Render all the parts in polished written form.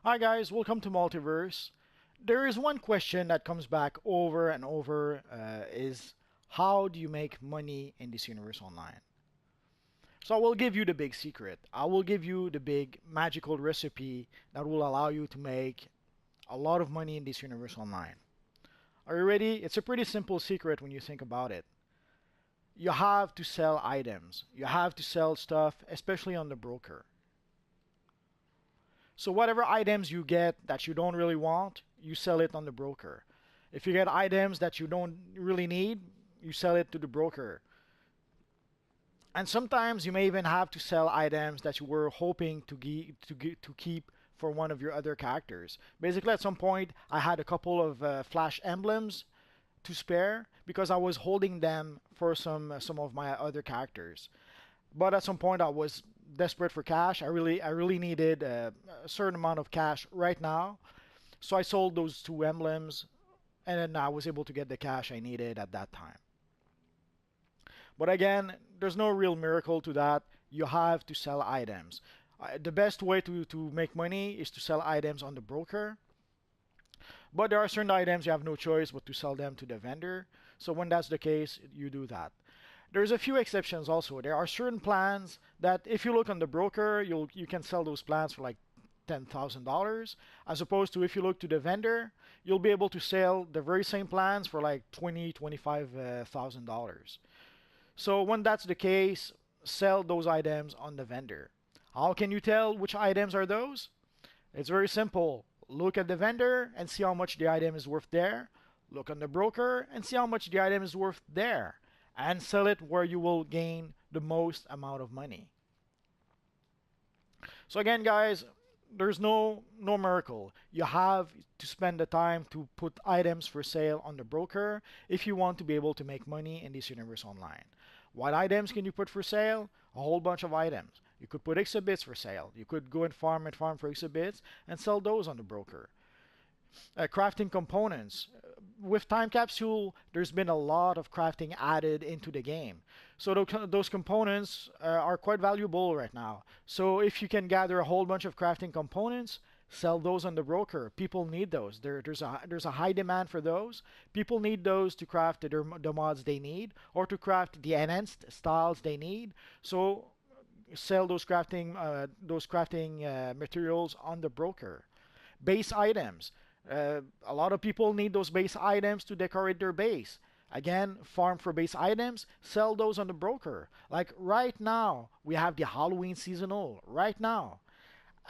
Hi guys, welcome to Multiverse. There is one question that comes back over and over is how do you make money in this universe online? So I will give you the big secret. I will give you the big magical recipe that will allow you to make a lot of money in this universe online. Are you ready? It's a pretty simple secret when you think about it. You have to sell items. You have to sell stuff, especially on the broker. So whatever items you get that you don't really want, you sell it on the broker. If you get items that you don't really need, you sell it to the broker. And sometimes you may even have to sell items that you were hoping to keep for one of your other characters. Basically, at some point, I had a couple of flash emblems to spare because I was holding them for some of my other characters. But at some point, I was desperate for cash. I really needed a certain amount of cash right now. So I sold those two emblems, and then I was able to get the cash I needed at that time. But again, there's no real miracle to that. You have to sell items. The best way to make money is to sell items on the broker. But there are certain items you have no choice but to sell them to the vendor. So when that's the case, you do that. There's a few exceptions also. There are certain plans that if you look on the broker, you can sell those plans for like $10,000, as opposed to if you look to the vendor, you'll be able to sell the very same plans for like $25,000. So when that's the case, sell those items on the vendor. How can you tell which items are those? It's very simple. Look at the vendor and see how much the item is worth there. Look on the broker and see how much the item is worth there. And sell it where you will gain the most amount of money. So again, guys, there's no miracle. You have to spend the time to put items for sale on the broker if you want to be able to make money in this universe online. What items can you put for sale? A whole bunch of items. You could put exhibits for sale. You could go and farm for exhibits and sell those on the broker. Crafting components. With Time Capsule, there's been a lot of crafting added into the game. So those components are quite valuable right now. So if you can gather a whole bunch of crafting components, sell those on the broker. People need those. There's a high demand for those. People need those to craft the mods they need or to craft the enhanced styles they need. So sell those crafting materials on the broker. Base items. A lot of people need those base items to decorate their base. Again, farm for base items, sell those on the broker. Like right now, we have the Halloween seasonal right now.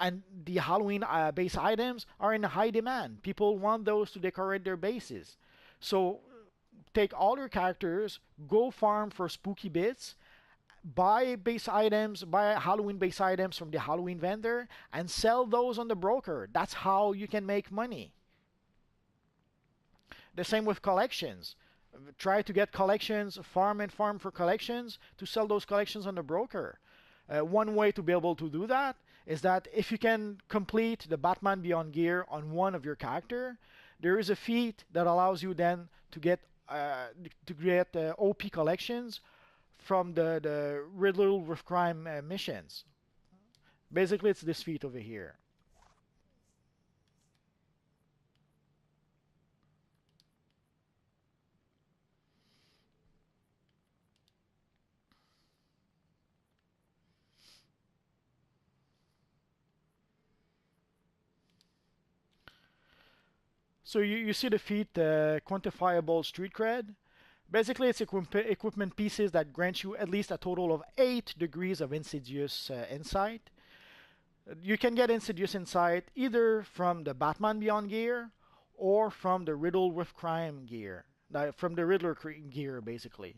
And the Halloween base items are in high demand. People want those to decorate their bases. So take all your characters, go farm for spooky bits, buy Halloween base items from the Halloween vendor, and sell those on the broker. That's how you can make money. The same with collections. Try to get collections, farm for collections to sell those collections on the broker. One way to be able to do that is that if you can complete the Batman Beyond gear on one of your character, there is a feat that allows you then to get OP collections from the Riddler with Crime missions. Basically, it's this feat over here. So you see the feat quantifiable street cred. Basically, it's equipment pieces that grant you at least a total of 8 degrees of insidious insight. You can get insidious insight either from the Batman Beyond gear or from the Riddle with Crime gear, from the Riddler gear, basically.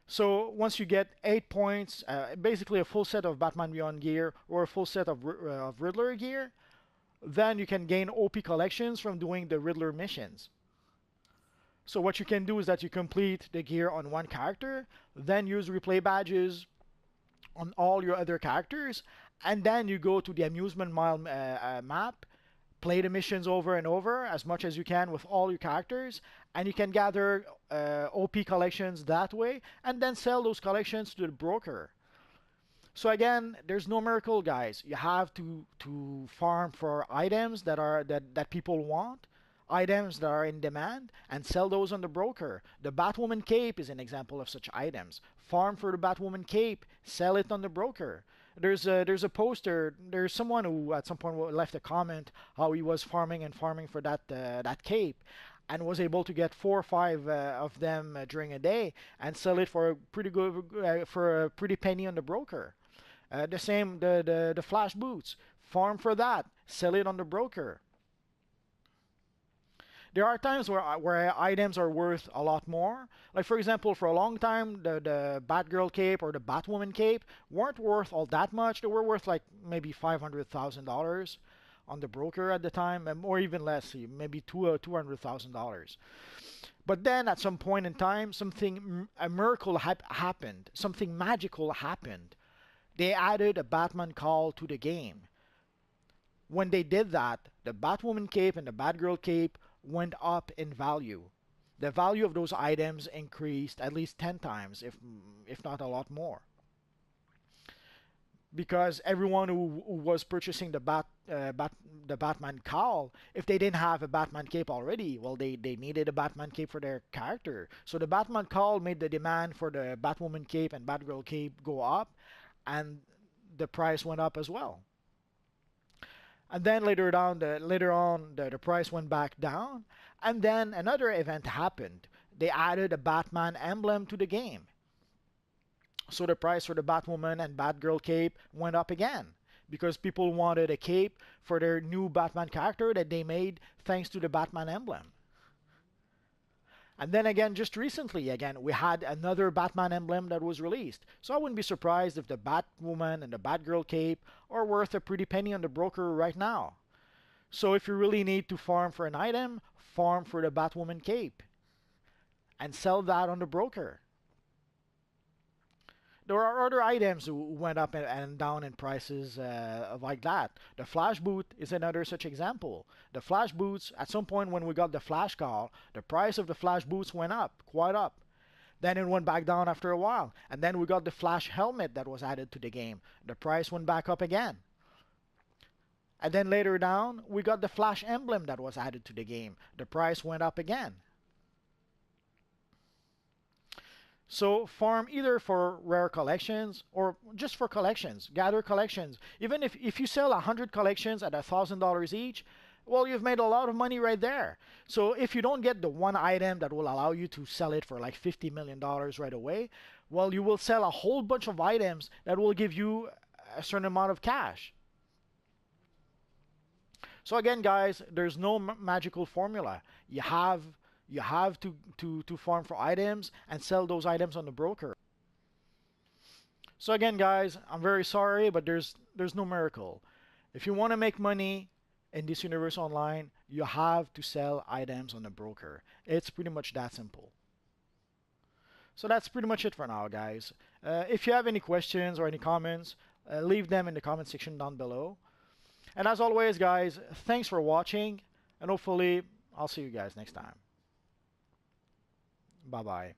So once you get 8 points, basically a full set of Batman Beyond gear or a full set of Riddler gear, then you can gain OP collections from doing the Riddler missions. So what you can do is that you complete the gear on one character, then use replay badges on all your other characters, and then you go to the amusement mile map, play the missions over and over as much as you can with all your characters, and you can gather OP collections that way, and then sell those collections to the broker. So again, there's no miracle, guys. You have to farm for items that people want, items that are in demand, and sell those on the broker. The Batwoman cape is an example of such items. Farm for the Batwoman cape, sell it on the broker. There's a poster. There's someone who at some point left a comment how he was farming and farming for that cape, and was able to get 4 or 5 of them during a day and sell it for a pretty good for a pretty penny on the broker. The same, the flash boots. Farm for that. Sell it on the broker. There are times where items are worth a lot more. Like for example, for a long time, the Batgirl cape or the Batwoman cape weren't worth all that much. They were worth like maybe $500,000 on the broker at the time, or even less, maybe $200,000. But then at some point in time, a miracle happened. Something magical happened. They added a Batman call to the game. When they did that, the Batwoman cape and the Batgirl cape went up in value. The value of those items increased at least 10 times, if not a lot more. Because everyone who was purchasing the Batman cowl, if they didn't have a Batman cape already, well, they needed a Batman cape for their character. So the Batman cowl made the demand for the Batwoman cape and Batgirl cape go up, and the price went up as well. And then later on, the price went back down, and then another event happened. They added a Batman emblem to the game. So the price for the Batwoman and Batgirl cape went up again because people wanted a cape for their new Batman character that they made thanks to the Batman emblem. And then again, just recently, again, we had another Batman emblem that was released. So I wouldn't be surprised if the Batwoman and the Batgirl cape are worth a pretty penny on the broker right now. So if you really need to farm for an item, farm for the Batwoman cape and sell that on the broker. There are other items who went up and down in prices like that. The Flash boot is another such example. The Flash boots, at some point when we got the Flash call, the price of the Flash boots went up, quite up. Then it went back down after a while. And then we got the Flash helmet that was added to the game. The price went back up again. And then later down, we got the Flash emblem that was added to the game. The price went up again. So farm either for rare collections or just for collections. Gather collections. Even if you sell 100 collections at $1,000 each, well, you've made a lot of money right there. So if you don't get the one item that will allow you to sell it for like $50 million right away, well, you will sell a whole bunch of items that will give you a certain amount of cash. So again, guys, there's no magical formula. You have to farm for items and sell those items on the broker. So again, guys, I'm very sorry, but there's no miracle. If you want to make money in this universe online, you have to sell items on the broker. It's pretty much that simple. So that's pretty much it for now, guys. If you have any questions or any comments, leave them in the comment section down below. And as always, guys, thanks for watching, and hopefully I'll see you guys next time. Bye-bye.